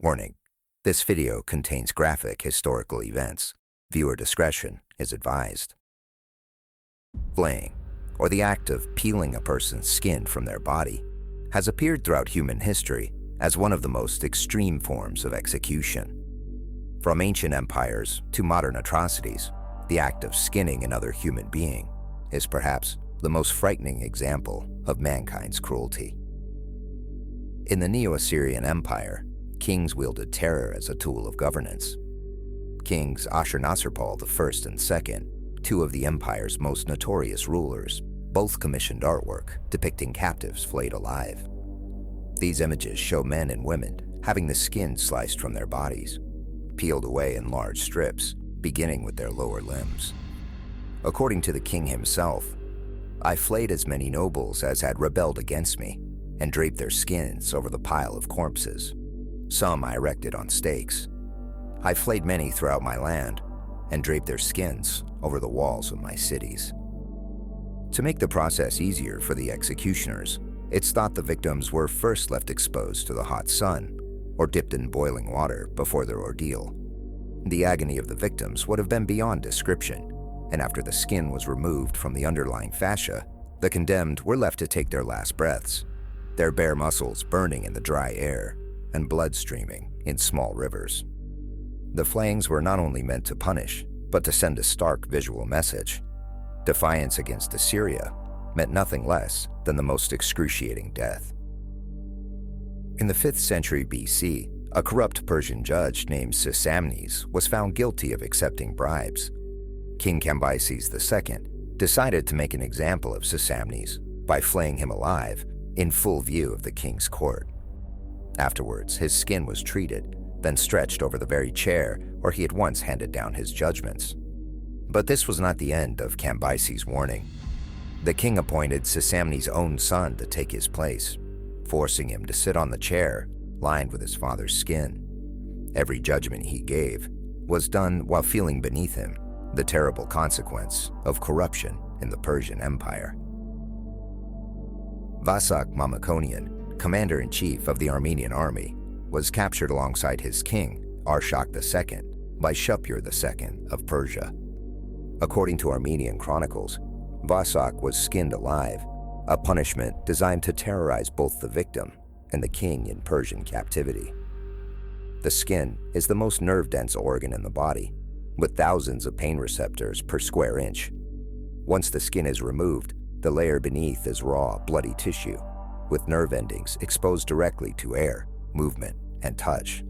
Warning: this video contains graphic historical events. Viewer discretion is advised. Flaying, or the act of peeling a person's skin from their body, has appeared throughout human history as one of the most extreme forms of execution. From ancient empires to modern atrocities, the act of skinning another human being is perhaps the most frightening example of mankind's cruelty. In the Neo-Assyrian Empire, kings wielded terror as a tool of governance. Kings Ashurnasirpal I and II, two of the empire's most notorious rulers, both commissioned artwork depicting captives flayed alive. These images show men and women having the skin sliced from their bodies, peeled away in large strips, beginning with their lower limbs. According to the king himself, "I flayed as many nobles as had rebelled against me, and draped their skins over the pile of corpses. Some I erected on stakes. I flayed many throughout my land, and draped their skins over the walls of my cities." To make the process easier for the executioners, it's thought the victims were first left exposed to the hot sun or dipped in boiling water before their ordeal. The agony of the victims would have been beyond description, and after the skin was removed from the underlying fascia, the condemned were left to take their last breaths, their bare muscles burning in the dry air and blood streaming in small rivers. The flayings were not only meant to punish, but to send a stark visual message. Defiance against Assyria meant nothing less than the most excruciating death. In the 5th century BC, a corrupt Persian judge named Sisamnes was found guilty of accepting bribes. King Cambyses II decided to make an example of Sisamnes by flaying him alive in full view of the king's court. Afterwards, his skin was treated, then stretched over the very chair where he had once handed down his judgments. But this was not the end of Cambyses' warning. The king appointed Sisamnes' own son to take his place, forcing him to sit on the chair lined with his father's skin. Every judgment he gave was done while feeling beneath him the terrible consequence of corruption in the Persian Empire. Vasak Mamikonyan, commander-in-chief of the Armenian army, was captured alongside his king, Arshak II, by Shapur II of Persia. According to Armenian chronicles, Vasak was skinned alive, a punishment designed to terrorize both the victim and the king in Persian captivity. The skin is the most nerve-dense organ in the body, with thousands of pain receptors per square inch. Once the skin is removed, the layer beneath is raw, bloody tissue, with nerve endings exposed directly to air, movement, and touch.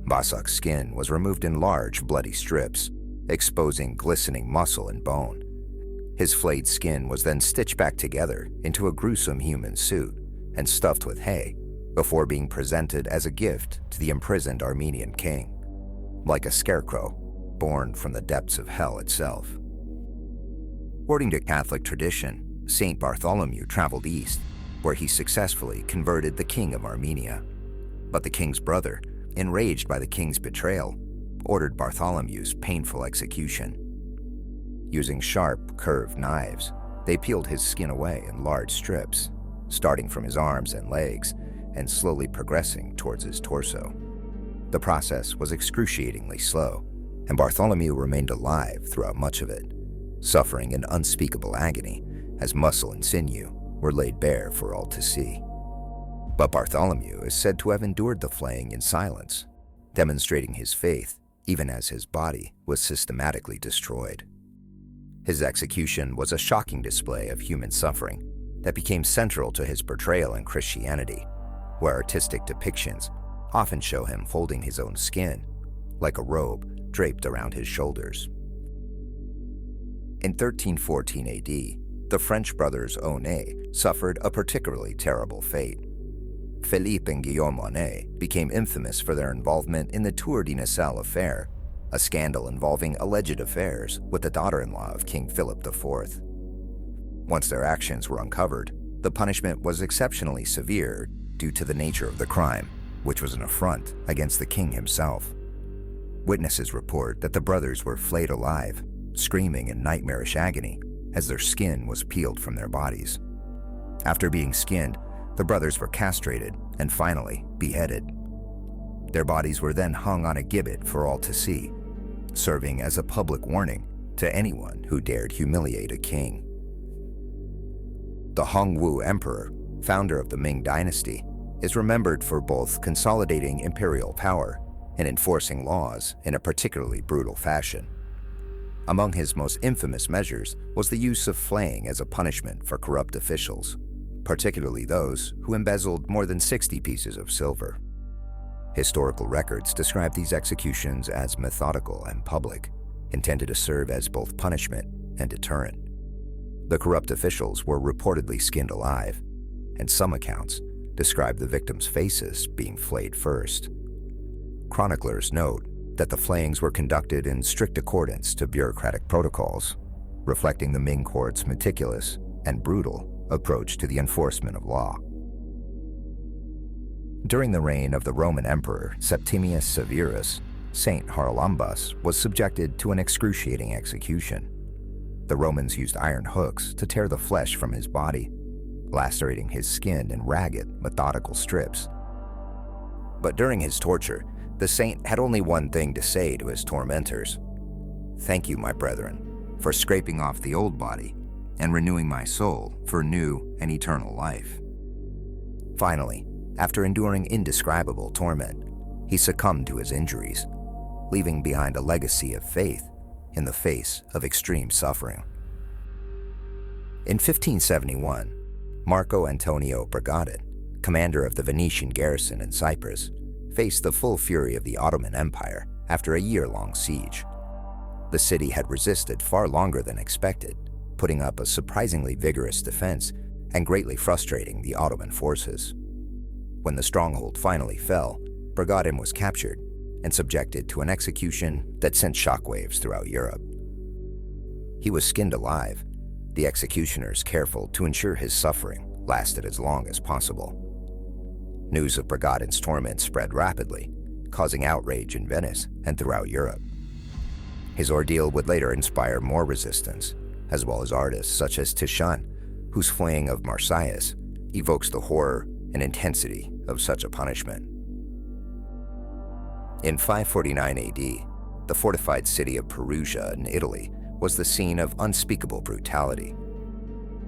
Vasak's skin was removed in large, bloody strips, exposing glistening muscle and bone. His flayed skin was then stitched back together into a gruesome human suit and stuffed with hay before being presented as a gift to the imprisoned Armenian king, like a scarecrow born from the depths of hell itself. According to Catholic tradition, St. Bartholomew traveled east, where he successfully converted the king of Armenia. But the king's brother, enraged by the king's betrayal, ordered Bartholomew's painful execution. Using sharp, curved knives, they peeled his skin away in large strips, starting from his arms and legs and slowly progressing towards his torso. The process was excruciatingly slow, and Bartholomew remained alive throughout much of it, suffering an unspeakable agony as muscle and sinew were laid bare for all to see. But Bartholomew is said to have endured the flaying in silence, demonstrating his faith even as his body was systematically destroyed. His execution was a shocking display of human suffering that became central to his portrayal in Christianity, where artistic depictions often show him folding his own skin, like a robe draped around his shoulders. In 1314 AD, the French brothers Aunay suffered a particularly terrible fate. Philippe and Guillaume Aunay became infamous for their involvement in the Tour Tinisal affair, a scandal involving alleged affairs with the daughter-in-law of King Philip IV. Once their actions were uncovered, the punishment was exceptionally severe due to the nature of the crime, which was an affront against the king himself. Witnesses report that the brothers were flayed alive, screaming in nightmarish agony as their skin was peeled from their bodies. After being skinned, the brothers were castrated and finally beheaded. Their bodies were then hung on a gibbet for all to see, serving as a public warning to anyone who dared humiliate a king. The Hongwu Emperor, founder of the Ming Dynasty, is remembered for both consolidating imperial power and enforcing laws in a particularly brutal fashion. Among his most infamous measures was the use of flaying as a punishment for corrupt officials, particularly those who embezzled more than 60 pieces of silver. Historical records describe these executions as methodical and public, intended to serve as both punishment and deterrent. The corrupt officials were reportedly skinned alive, and some accounts describe the victims' faces being flayed first. Chroniclers note that the flayings were conducted in strict accordance to bureaucratic protocols, reflecting the Ming court's meticulous and brutal approach to the enforcement of law. During the reign of the Roman Emperor Septimius Severus, Saint Haralambos was subjected to an excruciating execution. The Romans used iron hooks to tear the flesh from his body, lacerating his skin in ragged, methodical strips. But during his torture, the saint had only one thing to say to his tormentors: "Thank you, my brethren, for scraping off the old body and renewing my soul for new and eternal life." Finally, after enduring indescribable torment, he succumbed to his injuries, leaving behind a legacy of faith in the face of extreme suffering. In 1571, Marco Antonio Brigadin, commander of the Venetian garrison in Cyprus, faced the full fury of the Ottoman Empire after a year-long siege. The city had resisted far longer than expected, putting up a surprisingly vigorous defense and greatly frustrating the Ottoman forces. When the stronghold finally fell, Brigadin was captured and subjected to an execution that sent shockwaves throughout Europe. He was skinned alive, the executioners careful to ensure his suffering lasted as long as possible. News of Brigadin's torment spread rapidly, causing outrage in Venice and throughout Europe. His ordeal would later inspire more resistance, as well as artists such as Titian, whose Flaying of Marsyas evokes the horror and intensity of such a punishment. In 549 AD, the fortified city of Perugia in Italy was the scene of unspeakable brutality.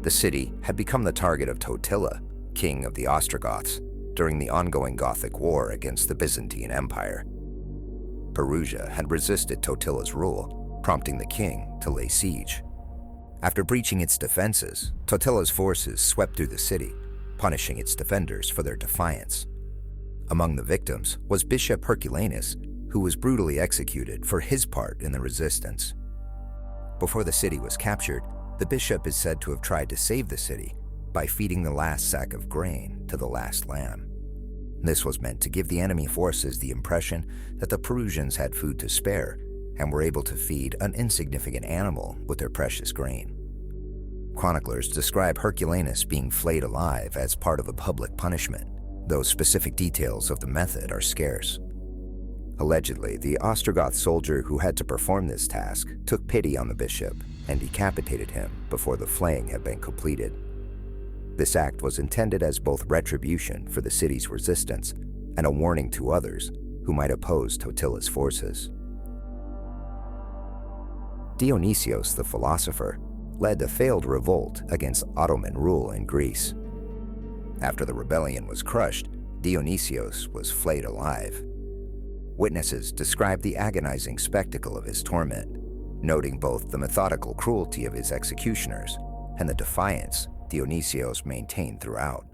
The city had become the target of Totila, king of the Ostrogoths, during the ongoing Gothic War against the Byzantine Empire. Perugia had resisted Totila's rule, prompting the king to lay siege. After breaching its defenses, Totila's forces swept through the city, punishing its defenders for their defiance. Among the victims was Bishop Herculanus, who was brutally executed for his part in the resistance. Before the city was captured, the bishop is said to have tried to save the city by feeding the last sack of grain to the last lamb. This was meant to give the enemy forces the impression that the Perusians had food to spare and were able to feed an insignificant animal with their precious grain. Chroniclers describe Herculanus being flayed alive as part of a public punishment, though specific details of the method are scarce. Allegedly, the Ostrogoth soldier who had to perform this task took pity on the bishop and decapitated him before the flaying had been completed. This act was intended as both retribution for the city's resistance and a warning to others who might oppose Totila's forces. Dionysios the philosopher led a failed revolt against Ottoman rule in Greece. After the rebellion was crushed, Dionysios was flayed alive. Witnesses described the agonizing spectacle of his torment, noting both the methodical cruelty of his executioners and the defiance Dionysios maintained throughout.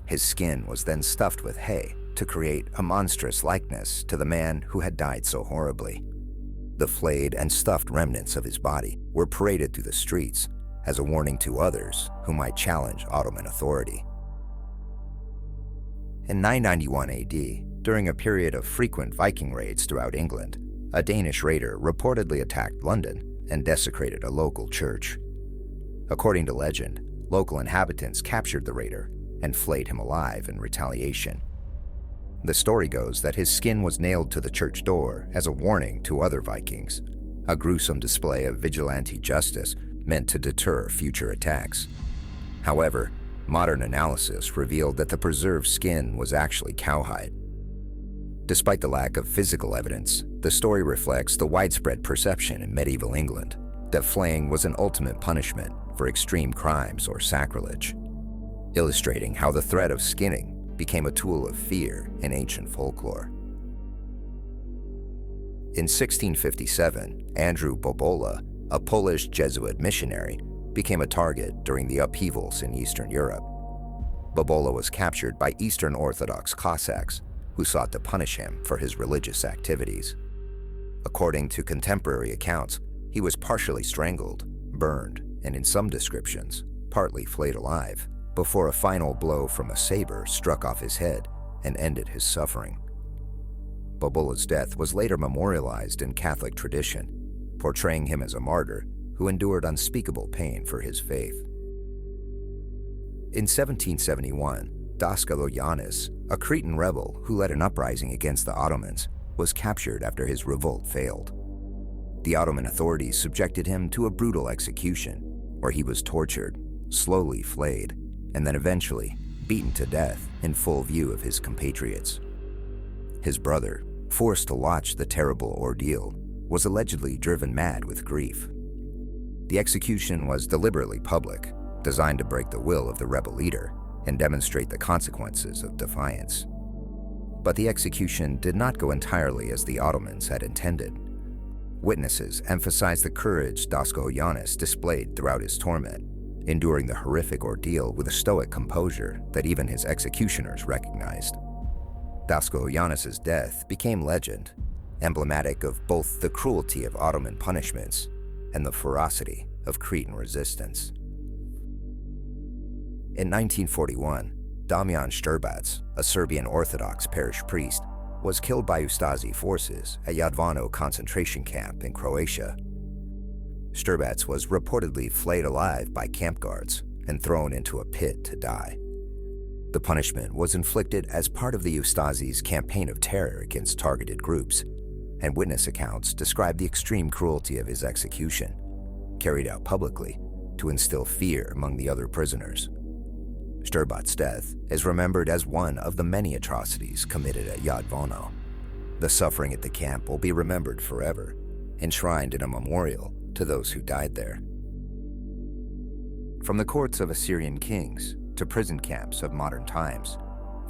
His skin was then stuffed with hay to create a monstrous likeness to the man who had died so horribly. The flayed and stuffed remnants of his body were paraded through the streets as a warning to others who might challenge Ottoman authority. In 991 AD, during a period of frequent Viking raids throughout England, a Danish raider reportedly attacked London and desecrated a local church. According to legend, local inhabitants captured the raider and flayed him alive in retaliation. The story goes that his skin was nailed to the church door as a warning to other Vikings, a gruesome display of vigilante justice meant to deter future attacks. However, modern analysis revealed that the preserved skin was actually cowhide. Despite the lack of physical evidence, the story reflects the widespread perception in medieval England that flaying was an ultimate punishment for extreme crimes or sacrilege, illustrating how the threat of skinning became a tool of fear in ancient folklore. In 1657, Andrew Bobola, a Polish Jesuit missionary, became a target during the upheavals in Eastern Europe. Bobola was captured by Eastern Orthodox Cossacks who sought to punish him for his religious activities. According to contemporary accounts, he was partially strangled, burned, and in some descriptions, partly flayed alive, before a final blow from a saber struck off his head and ended his suffering. Bobola's death was later memorialized in Catholic tradition, portraying him as a martyr who endured unspeakable pain for his faith. In 1771, Daskalo Yanis, a Cretan rebel who led an uprising against the Ottomans, was captured after his revolt failed. The Ottoman authorities subjected him to a brutal execution, where he was tortured, slowly flayed, and then eventually beaten to death in full view of his compatriots. His brother, forced to watch the terrible ordeal, was allegedly driven mad with grief. The execution was deliberately public, designed to break the will of the rebel leader and demonstrate the consequences of defiance. But the execution did not go entirely as the Ottomans had intended. Witnesses emphasized the courage Dasko Yanis displayed throughout his torment, enduring the horrific ordeal with a stoic composure that even his executioners recognized. Dasko Yanis's death became legend, emblematic of both the cruelty of Ottoman punishments and the ferocity of Cretan resistance. In 1941, Damian Štrbac, a Serbian Orthodox parish priest, was killed by Ustazi forces at Jadovno concentration camp in Croatia. Štrbac was reportedly flayed alive by camp guards and thrown into a pit to die. The punishment was inflicted as part of the Ustazi's campaign of terror against targeted groups, and witness accounts describe the extreme cruelty of his execution, carried out publicly to instill fear among the other prisoners. Štrbat's death is remembered as one of the many atrocities committed at Jadovno. The suffering at the camp will be remembered forever, enshrined in a memorial to those who died there. From the courts of Assyrian kings to prison camps of modern times,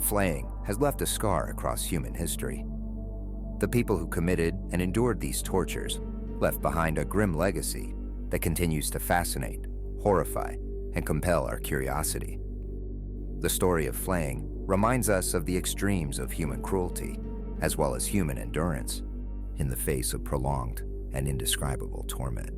flaying has left a scar across human history. The people who committed and endured these tortures left behind a grim legacy that continues to fascinate, horrify, and compel our curiosity. The story of flaying reminds us of the extremes of human cruelty, as well as human endurance, in the face of prolonged and indescribable torment.